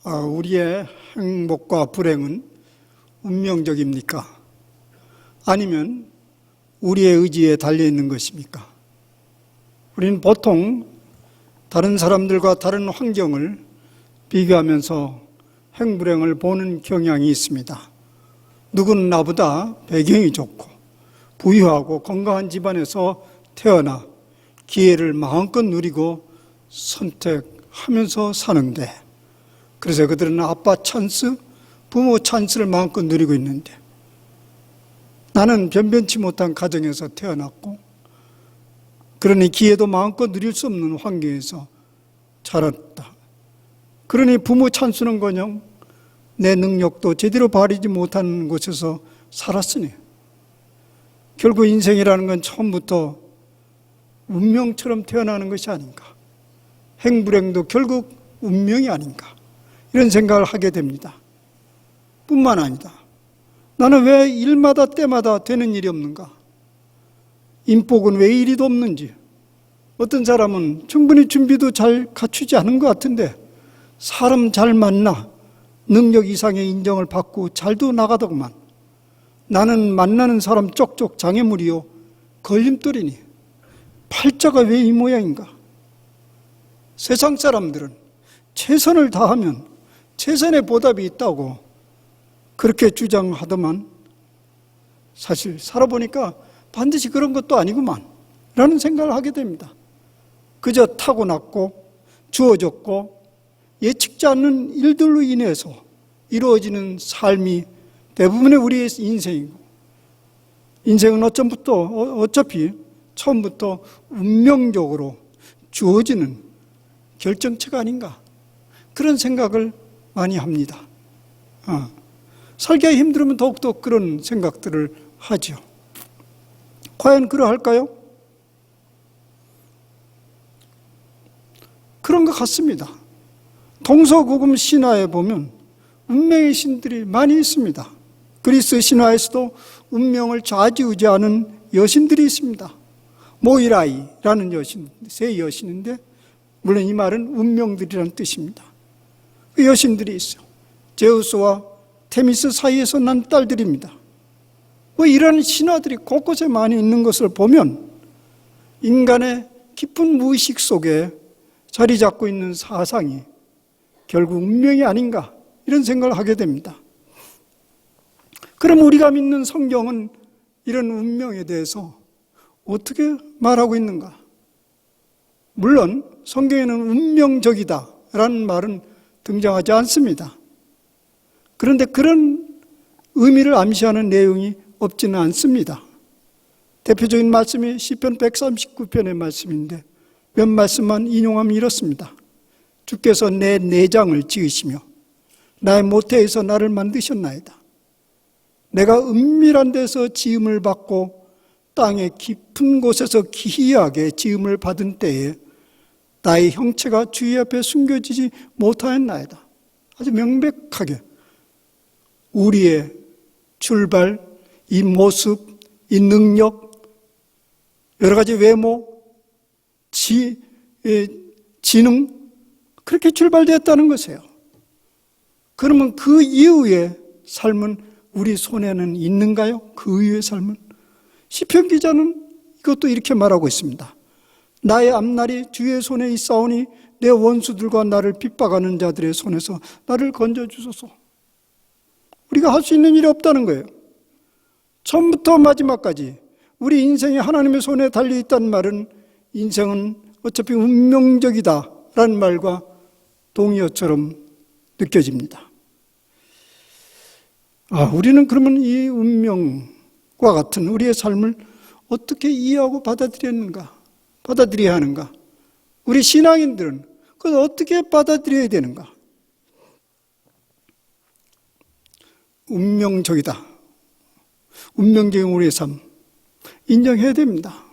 우리의 행복과 불행은 운명적입니까? 아니면 우리의 의지에 달려있는 것입니까? 우리는 보통 다른 사람들과 다른 환경을 비교하면서 행불행을 보는 경향이 있습니다. 누구는 나보다 배경이 좋고 부유하고 건강한 집안에서 태어나 기회를 마음껏 누리고 선택하면서 사는데, 그래서 그들은 아빠 찬스, 부모 찬스를 마음껏 누리고 있는데, 나는 변변치 못한 가정에서 태어났고 그러니 기회도 마음껏 누릴 수 없는 환경에서 자랐다. 그러니 부모 찬스는커녕 내 능력도 제대로 발휘하지 못하는 곳에서 살았으니 결국 인생이라는 건 처음부터 운명처럼 태어나는 것이 아닌가, 행불행도 결국 운명이 아닌가, 이런 생각을 하게 됩니다. 뿐만 아니다. 나는 왜 일마다 때마다 되는 일이 없는가? 인복은 왜 이리도 없는지. 어떤 사람은 충분히 준비도 잘 갖추지 않은 것 같은데 사람 잘 만나 능력 이상의 인정을 받고 잘도 나가더구만. 나는 만나는 사람 쪽쪽 장애물이요 걸림돌이니 팔자가 왜 이 모양인가? 세상 사람들은 최선을 다하면 최선의 보답이 있다고 그렇게 주장하더만 사실 살아보니까 반드시 그런 것도 아니구만 라는 생각을 하게 됩니다. 그저 타고났고 주어졌고 예측지 않는 일들로 인해서 이루어지는 삶이 대부분의 우리의 인생이고, 인생은 어차피 처음부터 운명적으로 주어지는 결정체가 아닌가, 그런 생각을 많이 합니다. 살기가 힘들으면 더욱더 그런 생각들을 하죠. 과연 그러할까요? 그런 것 같습니다. 동서고금 신화에 보면 운명의 신들이 많이 있습니다. 그리스 신화에서도 운명을 좌지우지하는 여신들이 있습니다. 모이라이라는 여신, 세 여신인데 물론 이 말은 운명들이라는 뜻입니다. 그 여신들이 있어요. 제우스와 테미스 사이에서 난 딸들입니다. 이런 신화들이 곳곳에 많이 있는 것을 보면 인간의 깊은 무의식 속에 자리 잡고 있는 사상이 결국 운명이 아닌가, 이런 생각을 하게 됩니다. 그럼 우리가 믿는 성경은 이런 운명에 대해서 어떻게 말하고 있는가? 물론 성경에는 운명적이다 라는 말은 등장하지 않습니다. 그런데 그런 의미를 암시하는 내용이 없지는 않습니다. 대표적인 말씀이 시편 139편의 말씀인데 몇 말씀만 인용하면 이렇습니다. 주께서 내 내장을 지으시며 나의 모태에서 나를 만드셨나이다. 내가 은밀한 데서 지음을 받고 땅의 깊은 곳에서 기이하게 지음을 받은 때에 나의 형체가 주의 앞에 숨겨지지 못하였나이다. 아주 명백하게 우리의 출발, 이 모습, 이 능력, 여러 가지 외모, 지능, 그렇게 출발되었다는 것이에요. 그러면 그 이후의 삶은 우리 손에는 있는가요? 그 이후의 삶은? 시편 기자는 이것도 이렇게 말하고 있습니다. 나의 앞날이 주의 손에 있사오니 내 원수들과 나를 핍박하는 자들의 손에서 나를 건져주소서. 우리가 할 수 있는 일이 없다는 거예요. 처음부터 마지막까지 우리 인생이 하나님의 손에 달려있다는 말은 인생은 어차피 운명적이다 라는 말과 동의어처럼 느껴집니다. 우리는 그러면 이 운명과 같은 우리의 삶을 어떻게 이해하고 받아들여야 하는가? 우리 신앙인들은 그걸 어떻게 받아들여야 되는가? 운명적이다. 운명적인 우리의 삶 인정해야 됩니다.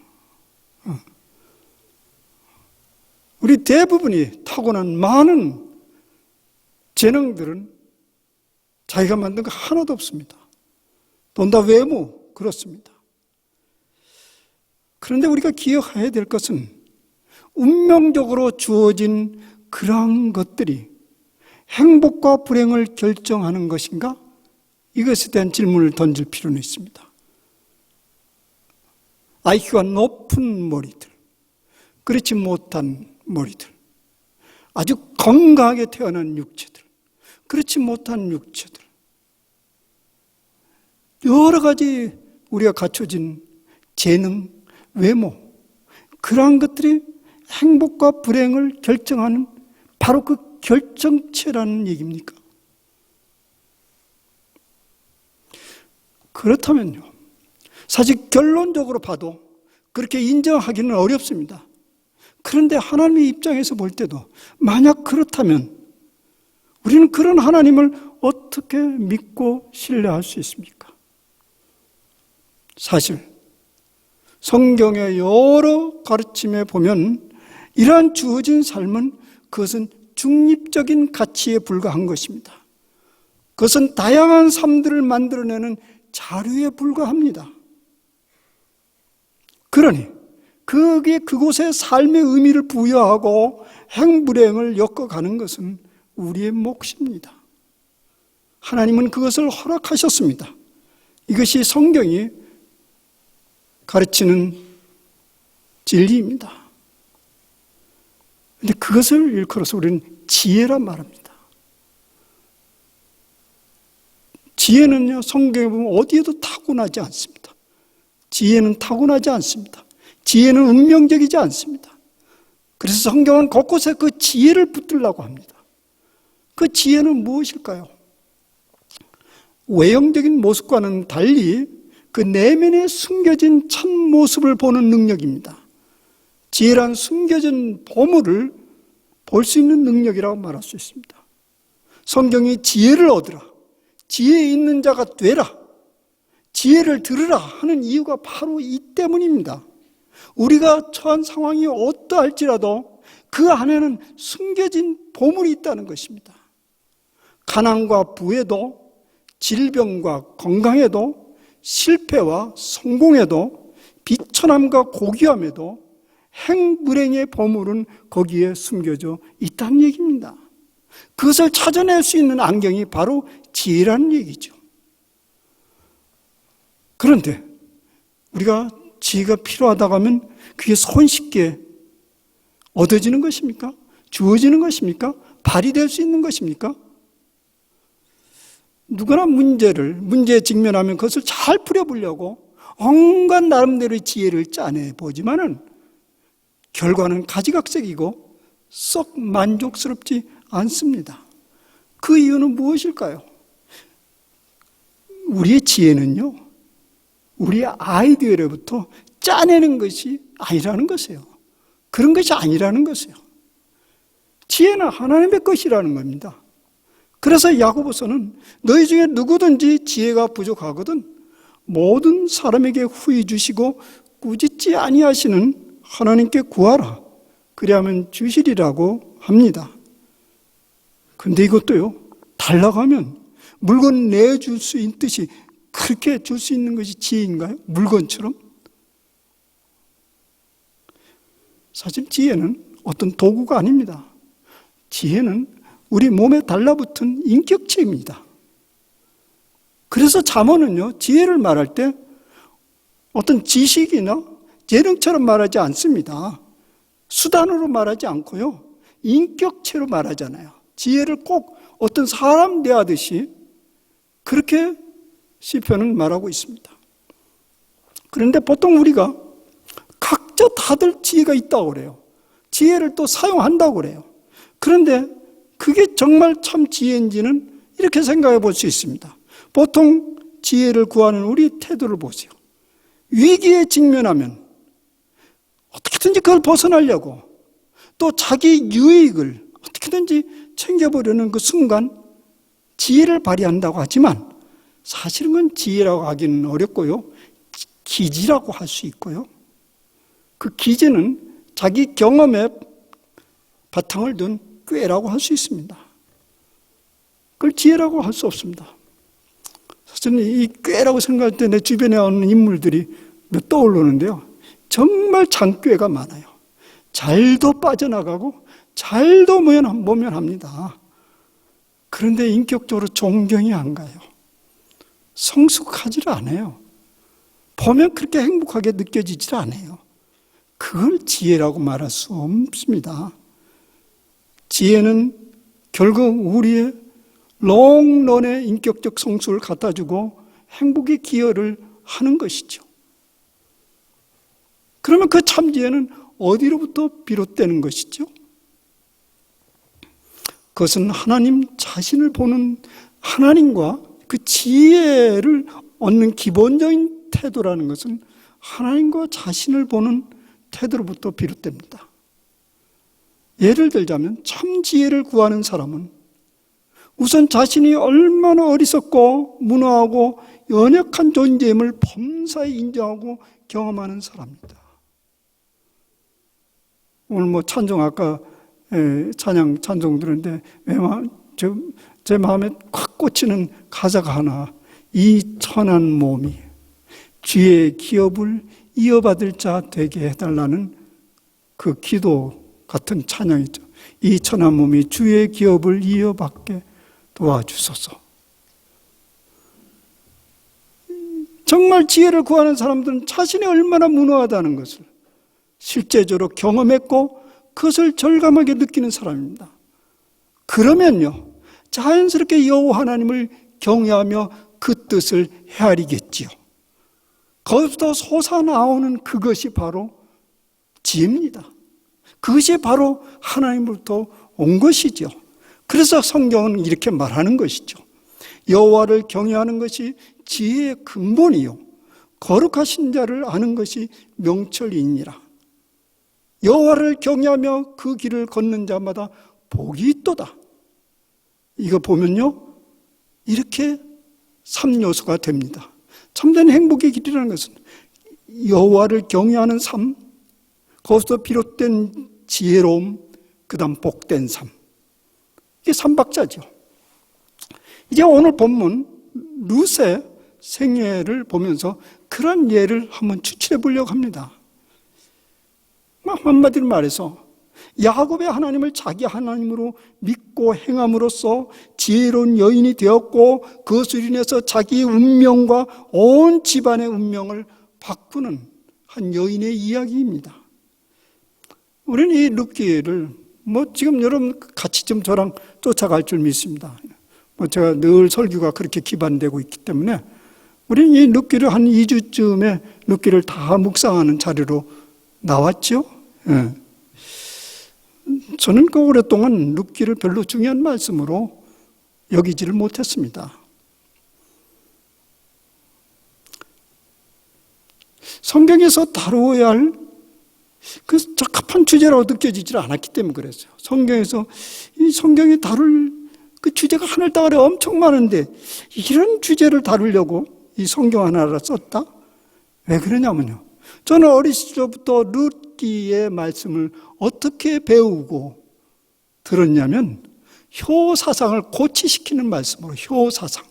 우리 대부분이 타고난 많은 재능들은 자기가 만든 거 하나도 없습니다. 돈다 외모 그렇습니다. 그런데 우리가 기억해야 될 것은 운명적으로 주어진 그러한 것들이 행복과 불행을 결정하는 것인가? 이것에 대한 질문을 던질 필요는 있습니다. IQ가 높은 머리들, 그렇지 못한 머리들, 아주 건강하게 태어난 육체들, 그렇지 못한 육체들, 여러 가지 우리가 갖춰진 재능, 외모, 그러한 것들이 행복과 불행을 결정하는 바로 그 결정체라는 얘기입니까? 그렇다면요, 사실 결론적으로 봐도 그렇게 인정하기는 어렵습니다. 그런데 하나님의 입장에서 볼 때도 만약 그렇다면 우리는 그런 하나님을 어떻게 믿고 신뢰할 수 있습니까? 사실 성경의 여러 가르침에 보면 이러한 주어진 삶은 그것은 중립적인 가치에 불과한 것입니다. 그것은 다양한 삶들을 만들어내는 자료에 불과합니다. 그러니 그곳에 삶의 의미를 부여하고 행불행을 엮어가는 것은 우리의 몫입니다. 하나님은 그것을 허락하셨습니다. 이것이 성경이 가르치는 진리입니다. 그런데 그것을 일컬어서 우리는 지혜란 말합니다. 지혜는요, 성경에 보면 어디에도 타고나지 않습니다. 지혜는 타고나지 않습니다. 지혜는 운명적이지 않습니다. 그래서 성경은 곳곳에 그 지혜를 붙들라고 합니다. 그 지혜는 무엇일까요? 외형적인 모습과는 달리 그 내면에 숨겨진 참 모습을 보는 능력입니다. 지혜란 숨겨진 보물을 볼 수 있는 능력이라고 말할 수 있습니다. 성경이 지혜를 얻으라, 지혜 있는 자가 되라, 지혜를 들으라 하는 이유가 바로 이 때문입니다. 우리가 처한 상황이 어떠할지라도 그 안에는 숨겨진 보물이 있다는 것입니다. 가난과 부에도, 질병과 건강에도, 실패와 성공에도, 비천함과 고귀함에도 행불행의 보물은 거기에 숨겨져 있다는 얘기입니다. 그것을 찾아낼 수 있는 안경이 바로 지혜라는 얘기죠. 그런데 우리가 지혜가 필요하다고 하면 그게 손쉽게 얻어지는 것입니까? 주어지는 것입니까? 발휘될 수 있는 것입니까? 누구나 문제에 직면하면 그것을 잘 풀어보려고 온갖 나름대로의 지혜를 짜내보지만은 결과는 가지각색이고 썩 만족스럽지 않습니다. 그 이유는 무엇일까요? 우리의 지혜는요, 우리의 아이디어로부터 짜내는 것이 아니라는 것이에요. 그런 것이 아니라는 것이에요. 지혜는 하나님의 것이라는 겁니다. 그래서 야고보서는 너희 중에 누구든지 지혜가 부족하거든 모든 사람에게 후히 주시고 꾸짖지 아니하시는 하나님께 구하라. 그리하면 주시리라고 합니다. 근데 이것도요, 달라고 하면 물건 내줄 수 있듯이 그렇게 줄 수 있는 것이 지혜인가요? 물건처럼? 사실 지혜는 어떤 도구가 아닙니다. 지혜는 우리 몸에 달라붙은 인격체입니다. 그래서 잠언은요, 지혜를 말할 때 어떤 지식이나 재능처럼 말하지 않습니다. 수단으로 말하지 않고요, 인격체로 말하잖아요. 지혜를 꼭 어떤 사람 대하듯이 그렇게 시편은 말하고 있습니다. 그런데 보통 우리가 각자 다들 지혜가 있다고 그래요. 지혜를 또 사용한다고 그래요. 그런데 그게 정말 참 지혜인지는 이렇게 생각해 볼 수 있습니다. 보통 지혜를 구하는 우리 태도를 보세요. 위기에 직면하면 어떻게든지 그걸 벗어나려고, 또 자기 유익을 어떻게든지 챙겨보려는 그 순간 지혜를 발휘한다고 하지만 사실은 그건 지혜라고 하기는 어렵고요, 기지라고 할 수 있고요, 그 기지는 자기 경험에 바탕을 둔 꾀라고 할 수 있습니다. 그걸 지혜라고 할 수 없습니다. 사실은 이 꾀라고 생각할 때 내 주변에 오는 인물들이 몇 떠오르는데요, 정말 장꾀가 많아요. 잘도 빠져나가고 잘도 모면합니다. 그런데 인격적으로 존경이 안 가요. 성숙하지를 않아요. 보면 그렇게 행복하게 느껴지질 않아요. 그걸 지혜라고 말할 수 없습니다. 지혜는 결국 우리의 롱런의 인격적 성숙을 갖다주고 행복에 기여를 하는 것이죠. 그러면 그 참지혜는 어디로부터 비롯되는 것이죠? 그것은 하나님 자신을 보는 하나님과 그 지혜를 얻는 기본적인 태도라는 것은 하나님과 자신을 보는 태도로부터 비롯됩니다. 예를 들자면 참 지혜를 구하는 사람은 우선 자신이 얼마나 어리석고 무능하고 연약한 존재임을 범사에 인정하고 경험하는 사람입니다. 오늘 찬송 아까 찬송 들었는데 제 마음에 콱 꽂히는 가사가 하나, 이 천한 몸이 주의 기업을 이어받을 자 되게 해달라는 그 기도 같은 찬양이죠. 이 천한 몸이 주의 기업을 이어받게 도와주소서. 정말 지혜를 구하는 사람들은 자신이 얼마나 무능하다는 것을 실제적으로 경험했고 그것을 절감하게 느끼는 사람입니다. 그러면요, 자연스럽게 여호와 하나님을 경외하며 그 뜻을 헤아리겠지요. 거기서 솟아나오는 그것이 바로 지혜입니다. 그것이 바로 하나님으로부터 온 것이죠. 그래서 성경은 이렇게 말하는 것이죠. 여호와를 경외하는 것이 지혜의 근본이요 거룩하신 자를 아는 것이 명철이니라. 여호와를 경외하며 그 길을 걷는 자마다 복이 있도다. 이거 보면요, 이렇게 3요소가 됩니다. 참된 행복의 길이라는 것은 여호와를 경외하는 삶, 거기서 비롯된 지혜로움, 그 다음 복된 삶. 이게 3박자죠. 이제 오늘 본문 룻의 생애를 보면서 그런 예를 한번 추출해 보려고 합니다. 한마디로 말해서 야곱의 하나님을 자기 하나님으로 믿고 행함으로써 지혜로운 여인이 되었고 그것으로 인해서 자기의 운명과 온 집안의 운명을 바꾸는 한 여인의 이야기입니다. 우리는 이 룻기를 지금 여러분 같이 좀 저랑 쫓아갈 줄 믿습니다. 제가 늘 설교가 그렇게 기반되고 있기 때문에 우리는 이 룻기를 한 2주쯤에 룻기를 다 묵상하는 자리로 나왔죠. 예. 저는 그 오랫동안 룻기를 별로 중요한 말씀으로 여기지를 못했습니다. 성경에서 다루어야 할 그 적합한 주제라고 느껴지질 않았기 때문에 그랬어요. 성경에서 이 성경이 다룰 그 주제가 하늘따가리 엄청 많은데 이런 주제를 다루려고 이 성경 하나를 썼다? 왜 그러냐면요, 저는 어린 시절부터 룻기의 말씀을 어떻게 배우고 들었냐면 효사상을 고치시키는 말씀으로 효사상.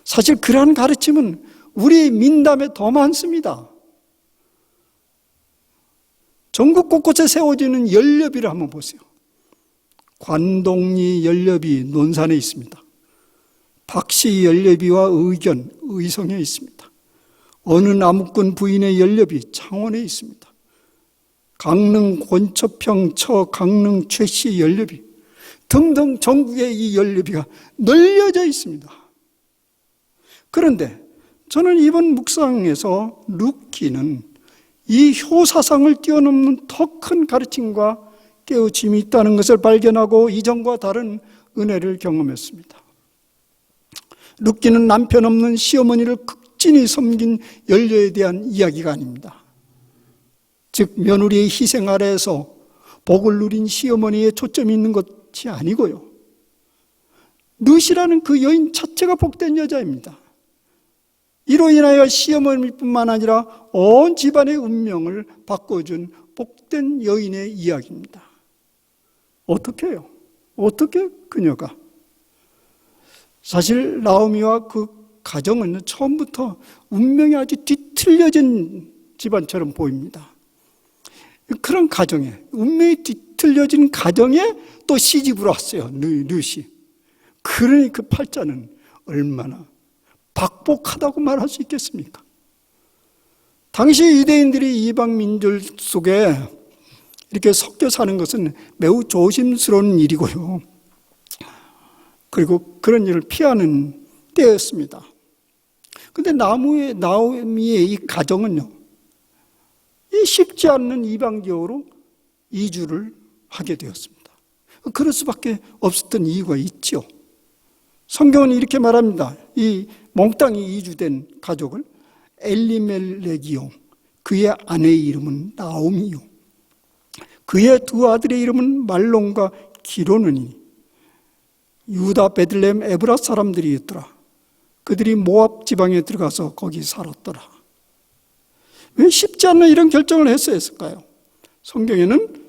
사실 그러한 가르침은 우리 민담에 더 많습니다. 전국 곳곳에 세워지는 연렵이를 한번 보세요. 관동리 연렵이 논산에 있습니다. 박씨 연렵이와 의견, 의성에 있습니다. 어느 나무꾼 부인의 연렵이 창원에 있습니다. 강릉 권초평 처 강릉 최씨 연렵이 등등 전국에 이 연렵이가 널려져 있습니다. 그런데 저는 이번 묵상에서 룻기는 이 효사상을 뛰어넘는 더 큰 가르침과 깨우침이 있다는 것을 발견하고 이전과 다른 은혜를 경험했습니다. 룻기는 남편 없는 시어머니를 극진히 섬긴 연료에 대한 이야기가 아닙니다. 즉 며느리의 희생 아래에서 복을 누린 시어머니에 초점이 있는 것이 아니고요, 룻이라는 그 여인 자체가 복된 여자입니다. 이로 인하여 시어머니뿐만 아니라 온 집안의 운명을 바꿔준 복된 여인의 이야기입니다. 어떻게 해요? 어떻게 그녀가? 사실 나오미와 그 가정은 처음부터 운명이 아주 뒤틀려진 집안처럼 보입니다. 그런 가정에, 운명이 뒤틀려진 가정에 또 시집으로 왔어요. 룻이. 그러니 그 팔자는 얼마나 박복하다고 말할 수 있겠습니까? 당시 유대인들이 이방 민족 속에 이렇게 섞여 사는 것은 매우 조심스러운 일이고요. 그리고 그런 일을 피하는 때였습니다. 그런데 나오미의 이 가정은요, 이 쉽지 않는 이방 지역으로 이주를 하게 되었습니다. 그럴 수밖에 없었던 이유가 있죠. 성경은 이렇게 말합니다. 이 몽땅이 이주된 가족을 엘리멜렉이요, 그의 아내의 이름은 나오미요, 그의 두 아들의 이름은 말론과 기로느니 유다 베들레헴 에브라 사람들이었더라. 그들이 모압 지방에 들어가서 거기 살았더라. 왜 쉽지 않은 이런 결정을 했어야 했을까요? 성경에는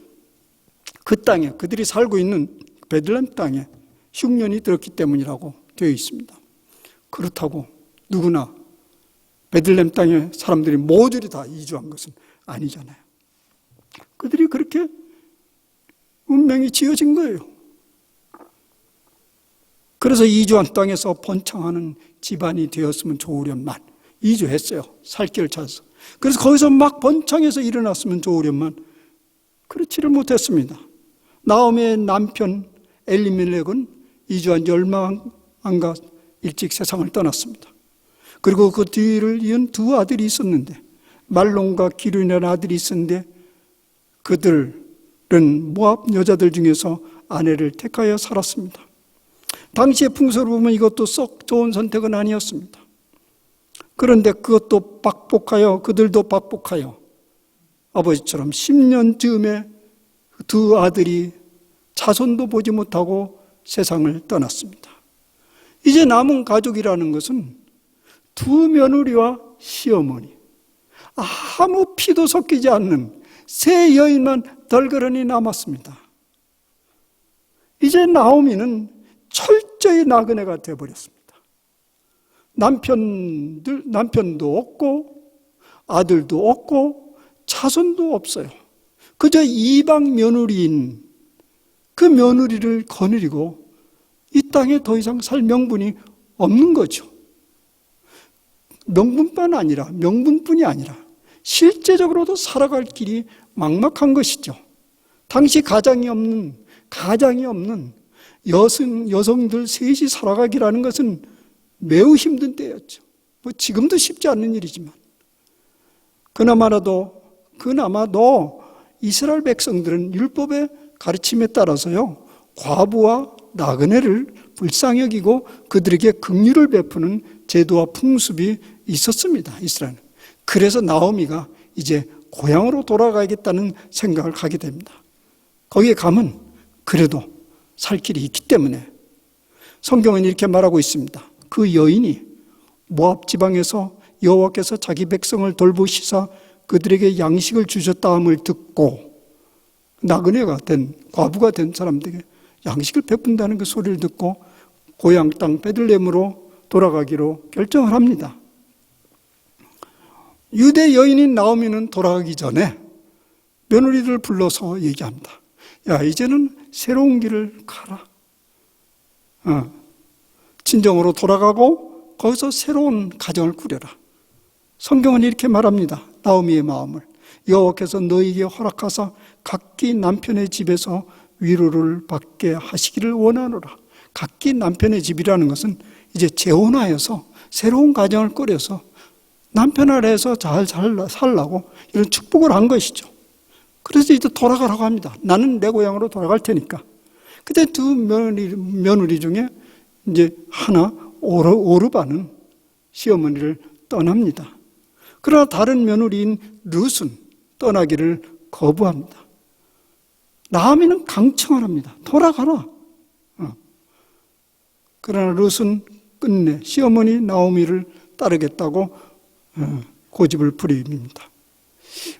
그 땅에, 그들이 살고 있는 베들레헴 땅에 흉년이 들었기 때문이라고 되어 있습니다. 그렇다고 누구나 베들레헴 땅에 사람들이 모조리 다 이주한 것은 아니잖아요. 그들이 그렇게 운명이 지어진 거예요. 그래서 이주한 땅에서 번창하는 집안이 되었으면 좋으련만 이주했어요. 살 길을 찾아서. 그래서 거기서 막 번창해서 일어났으면 좋으련만 그렇지를 못했습니다. 나오미의 남편 엘리멜렉은 이주한 지 얼마 안가 일찍 세상을 떠났습니다. 그리고 그 뒤를 이은 두 아들이 있었는데, 말론과 기륜이라는 아들이 있었는데, 그들은 모압 여자들 중에서 아내를 택하여 살았습니다. 당시의 풍속을 보면 이것도 썩 좋은 선택은 아니었습니다. 그런데 그것도 그들도 박복하여 아버지처럼 10년 즈음에 두 아들이 자손도 보지 못하고 세상을 떠났습니다. 이제 남은 가족이라는 것은 두 며느리와 시어머니, 아무 피도 섞이지 않는 세 여인만 덜그러니 남았습니다. 이제 나오미는 철저히 나그네가 되어버렸습니다. 남편도 없고 아들도 없고 자손도 없어요. 그저 이방 며느리인 그 며느리를 거느리고 이 땅에 더 이상 살 명분이 없는 거죠. 명분뿐이 아니라 실제적으로도 살아갈 길이 막막한 것이죠. 당시 가장이 없는 여성들 셋이 살아가기라는 것은 매우 힘든 때였죠. 지금도 쉽지 않는 일이지만 그나마도 이스라엘 백성들은 율법의 가르침에 따라서요, 과부와 나그네를 불쌍히 여기고 그들에게 긍휼을 베푸는 제도와 풍습이 있었습니다. 이스라엘은. 그래서 나오미가 이제 고향으로 돌아가겠다는 생각을 하게 됩니다. 거기에 가면 그래도 살 길이 있기 때문에 성경은 이렇게 말하고 있습니다. 그 여인이 모압 지방에서 여호와께서 자기 백성을 돌보시사 그들에게 양식을 주셨다함을 듣고, 나그네가 된, 과부가 된 사람들에게 양식을 베푼다는 그 소리를 듣고 고향 땅 베들레헴으로 돌아가기로 결정을 합니다. 유대 여인인 나오미는 돌아가기 전에 며느리를 불러서 얘기합니다. 야, 이제는 새로운 길을 가라. 친정으로 돌아가고 거기서 새로운 가정을 꾸려라. 성경은 이렇게 말합니다. 나오미의 마음을 여호와께서 너희에게 허락하사 각기 남편의 집에서 위로를 받게 하시기를 원하노라. 각기 남편의 집이라는 것은 이제 재혼하여서 새로운 가정을 꾸려서 남편 아래에서 잘 살라고 이런 축복을 한 것이죠. 그래서 이제 돌아가라고 합니다. 나는 내 고향으로 돌아갈 테니까. 그때 두 며느리 중에 이제 하나 오르바는 시어머니를 떠납니다. 그러나 다른 며느리인 룻은 떠나기를 거부합니다. 나오미는 강청을 합니다. 돌아가라. 그러나 룻은 끝내 시어머니 나오미를 따르겠다고 고집을 부립니다.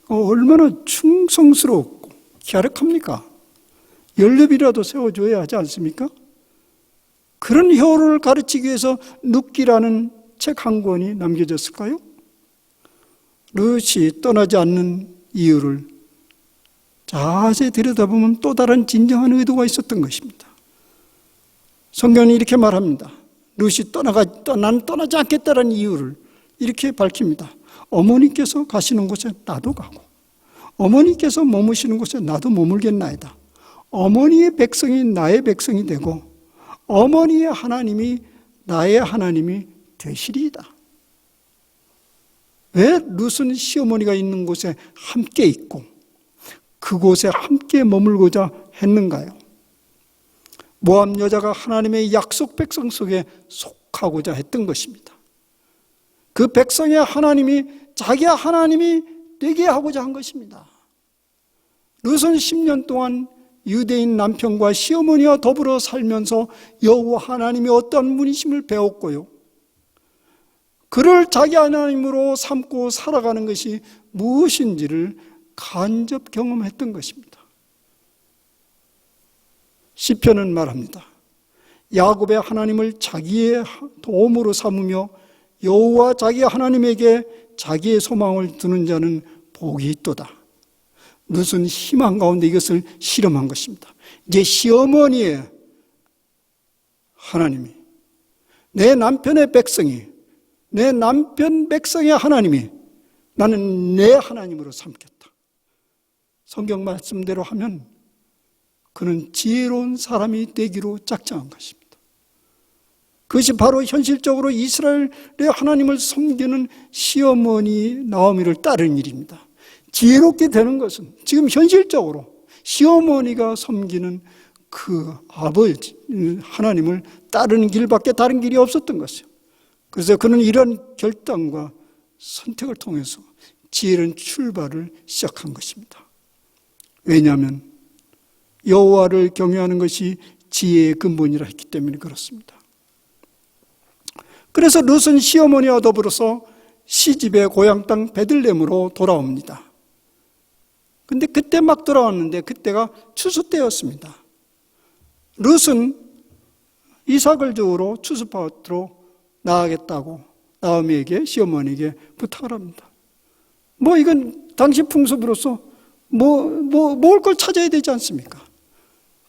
얼마나 충성스럽고 갸륵합니까? 연립이라도 세워줘야 하지 않습니까? 그런 효를 가르치기 위해서 룻기라는 책 한 권이 남겨졌을까요? 룻이 떠나지 않는 이유를 자세히 들여다보면 또 다른 진정한 의도가 있었던 것입니다. 성경은 이렇게 말합니다. 룻이 난 떠나지 않겠다는 이유를 이렇게 밝힙니다. 어머니께서 가시는 곳에 나도 가고 어머니께서 머무시는 곳에 나도 머물겠나이다. 어머니의 백성이 나의 백성이 되고 어머니의 하나님이 나의 하나님이 되시리이다. 왜 룻은 시어머니가 있는 곳에 함께 있고 그곳에 함께 머물고자 했는가요? 모압 여자가 하나님의 약속 백성 속에 속하고자 했던 것입니다. 그 백성의 하나님이 자기 하나님이 되게 하고자 한 것입니다. 룻은 10년 동안 유대인 남편과 시어머니와 더불어 살면서 여호와 하나님이 어떤 분이심을 배웠고요. 그를 자기 하나님으로 삼고 살아가는 것이 무엇인지를 간접 경험했던 것입니다. 시편은 말합니다. 야곱의 하나님을 자기의 도움으로 삼으며 여호와 자기 하나님에게 자기의 소망을 두는 자는 복이 있도다. 룻은 희망 가운데 이것을 실험한 것입니다. 이제 시어머니의 하나님이, 내 남편의 백성이, 내 남편 백성의 하나님이 나는 내 하나님으로 삼겠다. 성경 말씀대로 하면 그는 지혜로운 사람이 되기로 작정한 것입니다. 그것이 바로 현실적으로 이스라엘의 하나님을 섬기는 시어머니 나오미를 따르는 일입니다. 지혜롭게 되는 것은 지금 현실적으로 시어머니가 섬기는 그 아버지 하나님을 따르는 길밖에 다른 길이 없었던 것이요. 그래서 그는 이런 결단과 선택을 통해서 지혜로운 출발을 시작한 것입니다. 왜냐하면 여호와를 경외하는 것이 지혜의 근본이라 했기 때문에 그렇습니다. 그래서 룻은 시어머니와 더불어서 시집의 고향 땅 베들레헴으로 돌아옵니다. 근데 그때 막 돌아왔는데 그때가 추수 때였습니다. 룻은 이삭을 주우러 추수밭으로 나가겠다고 나오미에게, 시어머니에게 부탁을 합니다. 이건 당시 풍습으로서 먹을 걸 찾아야 되지 않습니까?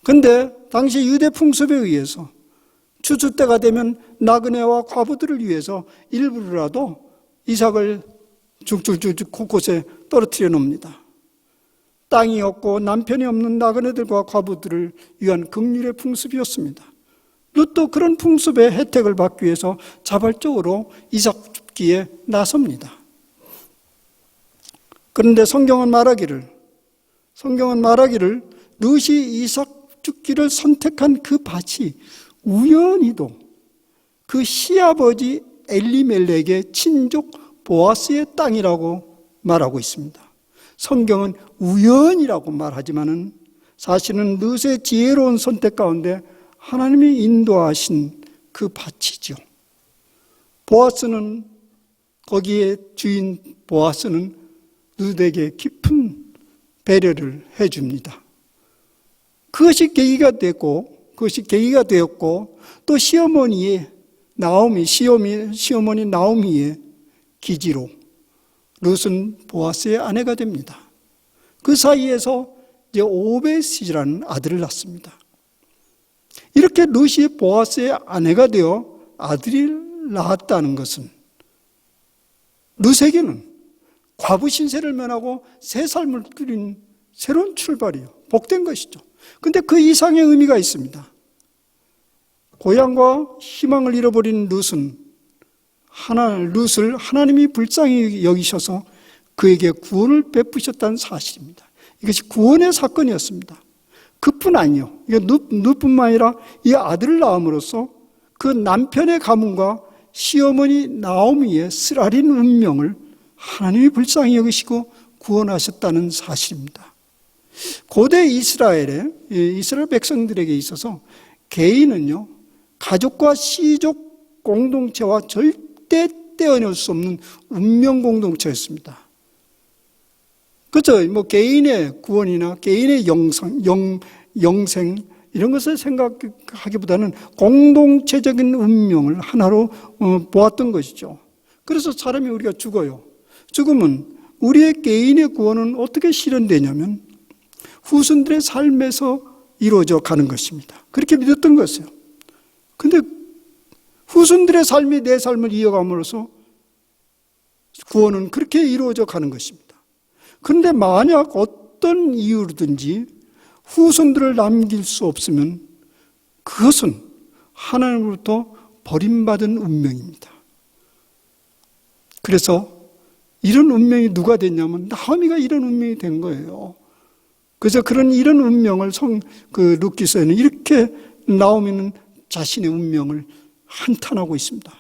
근데 당시 유대 풍습에 의해서 추수 때가 되면 나그네와 과부들을 위해서 일부라도 이삭을 쭉쭉쭉 곳곳에 떨어뜨려 놓습니다. 땅이 없고 남편이 없는 나그네들과 과부들을 위한 긍휼의 풍습이었습니다. 룻도 그런 풍습의 혜택을 받기 위해서 자발적으로 이삭 줍기에 나섭니다. 그런데 성경은 말하기를 룻이 이삭 줍기를 선택한 그 밭이 우연히도 그 시아버지 엘리멜렉의 친족 보아스의 땅이라고 말하고 있습니다. 성경은 우연이라고 말하지만은 사실은 룻의 지혜로운 선택 가운데 하나님이 인도하신 그 밭이죠. 보아스는, 거기에 주인 보아스는 룻에게 깊은 배려를 해줍니다. 그것이 계기가 되었고 또 시어머니 나오미의 기지로 룻은 보아스의 아내가 됩니다. 그 사이에서 이제 오벳이라는 아들을 낳습니다. 이렇게 룻이 보아스의 아내가 되어 아들을 낳았다는 것은 룻에게는 과부 신세를 면하고 새 삶을 누린 새로운 출발이요, 복된 것이죠. 근데 그 이상의 의미가 있습니다. 고향과 희망을 잃어버린 룻을 하나님이 불쌍히 여기셔서 그에게 구원을 베푸셨다는 사실입니다. 이것이 구원의 사건이었습니다. 그뿐 아니요, 룻뿐만 아니라 이 아들을 낳음으로써 그 남편의 가문과 시어머니 나오미의 쓰라린 운명을 하나님이 불쌍히 여기시고 구원하셨다는 사실입니다. 고대 이스라엘 백성들에게 있어서 개인은요, 가족과 시족 공동체와 절대 떼어낼 수 없는 운명 공동체였습니다. 그렇죠? 개인의 구원이나 개인의 영생 이런 것을 생각하기보다는 공동체적인 운명을 하나로 보았던 것이죠. 그래서 사람이 우리가 죽어요. 죽으면 우리의 개인의 구원은 어떻게 실현되냐면 후손들의 삶에서 이루어져 가는 것입니다. 그렇게 믿었던 것이에요. 근데 후손들의 삶이 내 삶을 이어감으로써 구원은 그렇게 이루어져 가는 것입니다. 그런데 만약 어떤 이유로든지 후손들을 남길 수 없으면 그것은 하나님으로부터 버림받은 운명입니다. 그래서 이런 운명이 누가 됐냐면 나오미가 이런 운명이 된 거예요. 그래서 이런 운명을 룻기서에는 이렇게 나오미는 자신의 운명을 한탄하고 있습니다.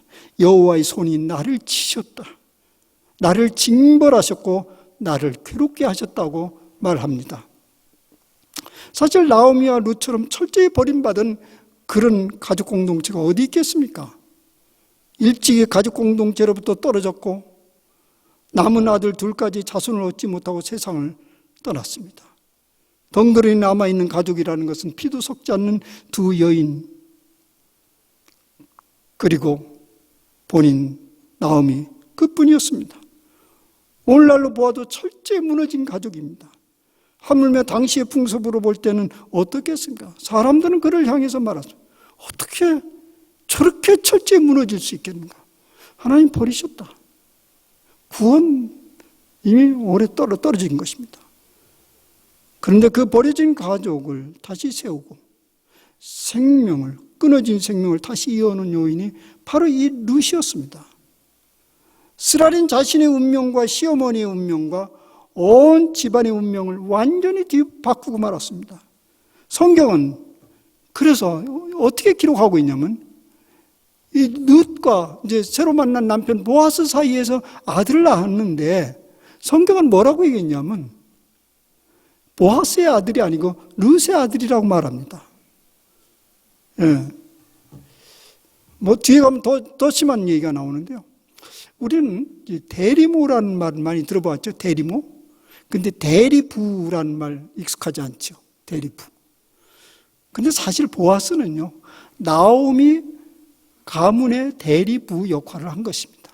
여호와의 손이 나를 치셨다. 나를 징벌하셨고 나를 괴롭게 하셨다고 말합니다. 사실 나오미와 룻처럼 철저히 버림받은 그런 가족 공동체가 어디 있겠습니까? 일찍이 가족 공동체로부터 떨어졌고 남은 아들 둘까지 자손을 얻지 못하고 세상을 떠났습니다. 덩그러니 남아있는 가족이라는 것은 피도 섞지 않는 두 여인 그리고 본인 나오미 그뿐이었습니다. 오늘날로 보아도 철저히 무너진 가족입니다. 하물며 당시의 풍습으로 볼 때는 어떻겠습니까? 사람들은 그를 향해서 말하죠. 어떻게 저렇게 철저히 무너질 수 있겠는가? 하나님 버리셨다. 구원 이미 오래 떨어진 것입니다. 그런데 그 버려진 가족을 다시 세우고 끊어진 생명을 다시 이어오는 요인이 바로 이 룻이었습니다. 스라린 자신의 운명과 시어머니의 운명과 온 집안의 운명을 완전히 뒤바꾸고 말았습니다. 성경은 그래서 어떻게 기록하고 있냐면 이 룻과 이제 새로 만난 남편 보아스 사이에서 아들을 낳았는데 성경은 뭐라고 얘기했냐면 보아스의 아들이 아니고 룻의 아들이라고 말합니다. 예. 뭐 뒤에 가면 더 심한 얘기가 나오는데요. 우리는 대리모라는 말 많이 들어봤죠? 대리모. 근데 대리부라는 말 익숙하지 않죠? 대리부. 근데 사실 보아스는요, 나오미 가문의 대리부 역할을 한 것입니다.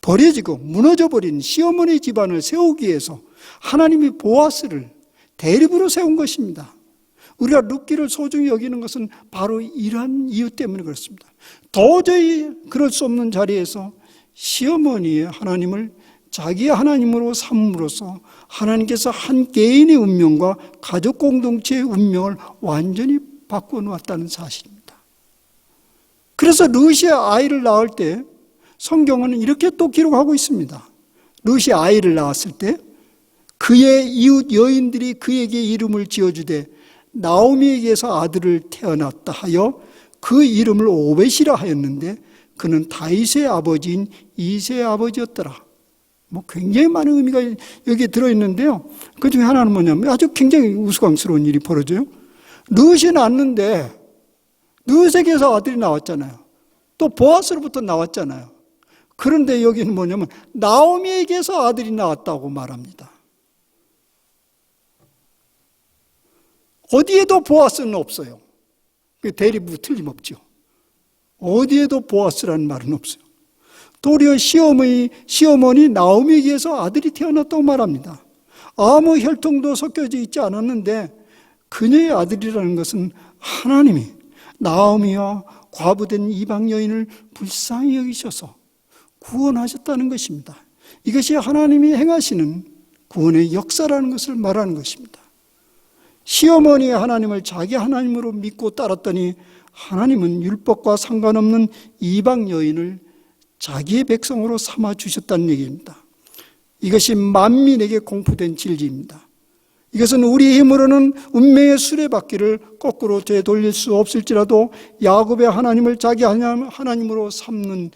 버려지고 무너져버린 시어머니 집안을 세우기 위해서 하나님이 보아스를 대리부로 세운 것입니다. 우리가 룻기를 소중히 여기는 것은 바로 이러한 이유 때문에 그렇습니다. 도저히 그럴 수 없는 자리에서 시어머니의 하나님을 자기의 하나님으로 삼음으로써 하나님께서 한 개인의 운명과 가족 공동체의 운명을 완전히 바꿔놓았다는 사실입니다. 그래서 룻이 아이를 낳을 때 성경은 이렇게 또 기록하고 있습니다. 룻이 아이를 낳았을 때 그의 이웃 여인들이 그에게 이름을 지어주되 나오미에게서 아들을 태어났다 하여 그 이름을 오벳이라 하였는데 그는 다윗의 아버지인 이새의 아버지였더라. 뭐 굉장히 많은 의미가 여기에 들어있는데요. 그 중에 하나는 뭐냐면 아주 굉장히 우스꽝스러운 일이 벌어져요. 룻이 낳았는데 룻에게서 아들이 나왔잖아요. 또 보아스로부터 나왔잖아요. 그런데 여기는 뭐냐면 나오미에게서 아들이 나왔다고 말합니다. 어디에도 보아스는 없어요. 대리부 틀림없죠. 어디에도 보아스라는 말은 없어요. 도리어 시어머니 나오미에게서 아들이 태어났다고 말합니다. 아무 혈통도 섞여져 있지 않았는데 그녀의 아들이라는 것은 하나님이 나오미와 과부된 이방 여인을 불쌍히 여기셔서 구원하셨다는 것입니다. 이것이 하나님이 행하시는 구원의 역사라는 것을 말하는 것입니다. 시어머니의 하나님을 자기 하나님으로 믿고 따랐더니 하나님은 율법과 상관없는 이방 여인을 자기의 백성으로 삼아 주셨다는 얘기입니다. 이것이 만민에게 공포된 진리입니다. 이것은 우리의 힘으로는 운명의 수레바퀴를 거꾸로 되돌릴 수 없을지라도 야곱의 하나님을 자기 하나님으로 삼는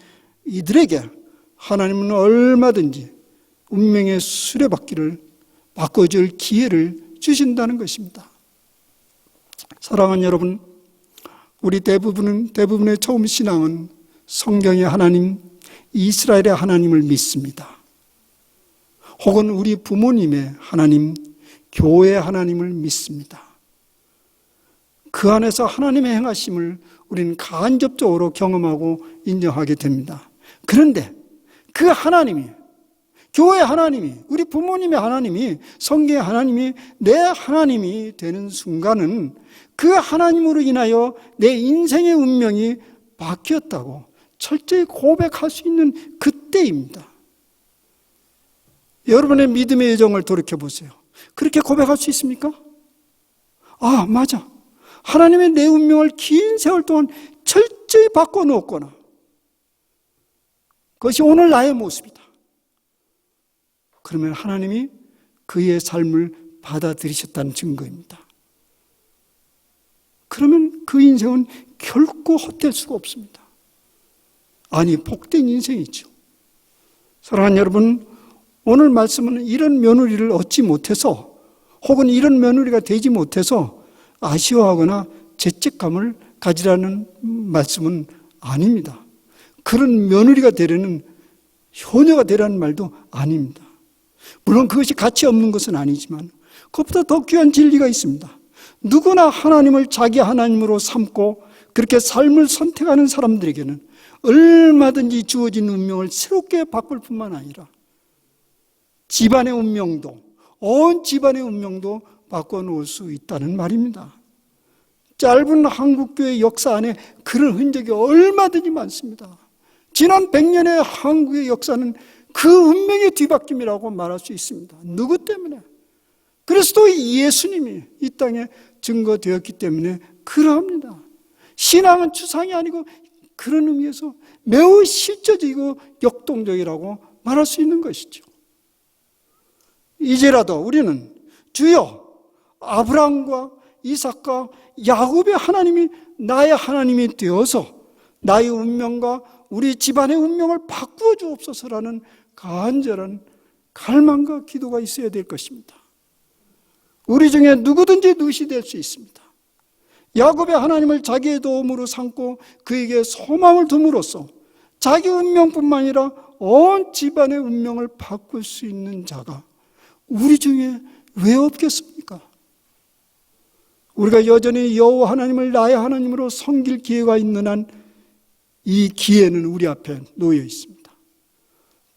이들에게 하나님은 얼마든지 운명의 수레바퀴를 바꿔줄 기회를 주신다는 것입니다. 사랑하는 여러분, 우리 대부분의 처음 신앙은 성경의 하나님, 이스라엘의 하나님을 믿습니다. 혹은 우리 부모님의 하나님, 교회의 하나님을 믿습니다. 그 안에서 하나님의 행하심을 우리는 간접적으로 경험하고 인정하게 됩니다. 그런데 그 하나님이 교회 하나님이, 우리 부모님의 하나님이, 성경의 하나님이 내 하나님이 되는 순간은 그 하나님으로 인하여 내 인생의 운명이 바뀌었다고 철저히 고백할 수 있는 그때입니다. 여러분의 믿음의 여정을 돌이켜보세요. 그렇게 고백할 수 있습니까? 아, 맞아. 하나님의 내 운명을 긴 세월 동안 철저히 바꿔놓았구나. 그것이 오늘 나의 모습이다. 그러면 하나님이 그의 삶을 받아들이셨다는 증거입니다. 그러면 그 인생은 결코 헛될 수가 없습니다. 아니, 복된 인생이죠. 사랑하는 여러분, 오늘 말씀은 이런 며느리를 얻지 못해서 혹은 이런 며느리가 되지 못해서 아쉬워하거나 죄책감을 가지라는 말씀은 아닙니다. 그런 며느리가 되려는, 효녀가 되라는 말도 아닙니다. 물론 그것이 가치 없는 것은 아니지만 그것보다 더 귀한 진리가 있습니다. 누구나 하나님을 자기 하나님으로 삼고 그렇게 삶을 선택하는 사람들에게는 얼마든지 주어진 운명을 새롭게 바꿀 뿐만 아니라 집안의 운명도, 온 집안의 운명도 바꿔놓을 수 있다는 말입니다. 짧은 한국교회 역사 안에 그런 흔적이 얼마든지 많습니다. 지난 100년의 한국의 역사는 그 운명의 뒤바뀜이라고 말할 수 있습니다. 누구 때문에? 그리스도 예수님이 이 땅에 증거되었기 때문에 그러합니다. 신앙은 추상이 아니고 그런 의미에서 매우 실제적이고 역동적이라고 말할 수 있는 것이죠. 이제라도 우리는 주여, 아브라함과 이삭과 야곱의 하나님이 나의 하나님이 되어서 나의 운명과 우리 집안의 운명을 바꾸어 주옵소서라는 간절한 갈망과 기도가 있어야 될 것입니다. 우리 중에 누구든지 누시 될 수 있습니다. 야곱의 하나님을 자기의 도움으로 삼고 그에게 소망을 둠으로써 자기 운명뿐만 아니라 온 집안의 운명을 바꿀 수 있는 자가 우리 중에 왜 없겠습니까? 우리가 여전히 여호와 하나님을 나의 하나님으로 섬길 기회가 있는 한 이 기회는 우리 앞에 놓여 있습니다.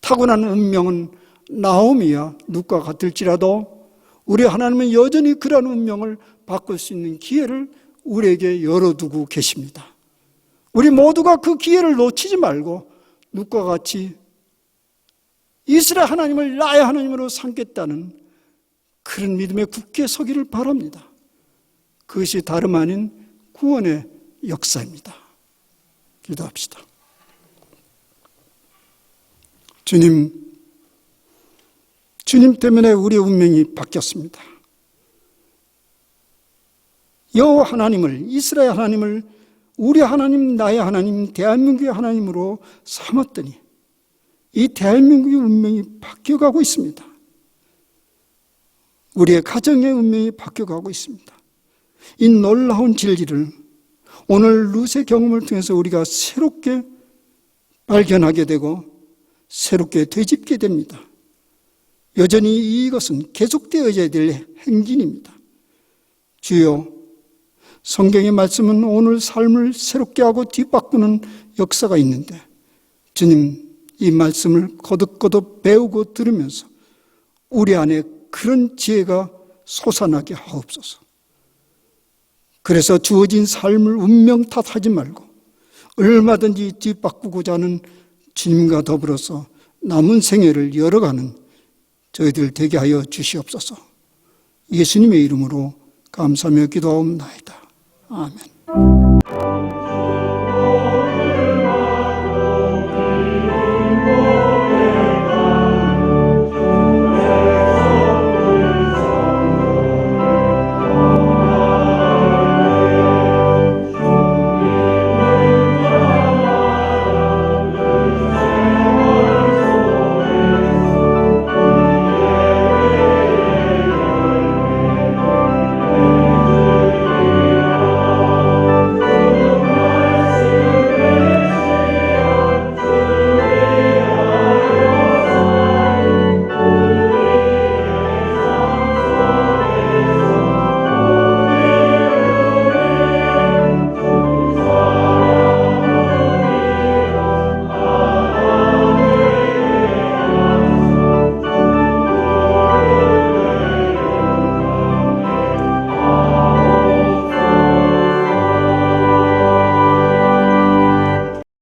타고난 운명은 나오미와 룻과 같을지라도 우리 하나님은 여전히 그러한 운명을 바꿀 수 있는 기회를 우리에게 열어두고 계십니다. 우리 모두가 그 기회를 놓치지 말고 룻과 같이 이스라엘 하나님을 나의 하나님으로 삼겠다는 그런 믿음에 굳게 서기를 바랍니다. 그것이 다름 아닌 구원의 역사입니다. 기도합시다. 주님 때문에 우리의 운명이 바뀌었습니다. 여호와 하나님을, 이스라엘 하나님을 우리 하나님, 나의 하나님, 대한민국의 하나님으로 삼았더니 이 대한민국의 운명이 바뀌어가고 있습니다. 우리의 가정의 운명이 바뀌어가고 있습니다. 이 놀라운 진리를 오늘 룻의 경험을 통해서 우리가 새롭게 발견하게 되고 새롭게 되짚게 됩니다. 여전히 이것은 계속되어야 될 행진입니다. 주여, 성경의 말씀은 오늘 삶을 새롭게 하고 뒤바꾸는 역사가 있는데 주님, 이 말씀을 거듭거듭 배우고 들으면서 우리 안에 그런 지혜가 솟아나게 하옵소서. 그래서 주어진 삶을 운명 탓하지 말고 얼마든지 뒤바꾸고자 하는 주님과 더불어서 남은 생애를 열어가는 저희들 되게 하여 주시옵소서. 예수님의 이름으로 감사하며 기도하옵나이다. 아멘.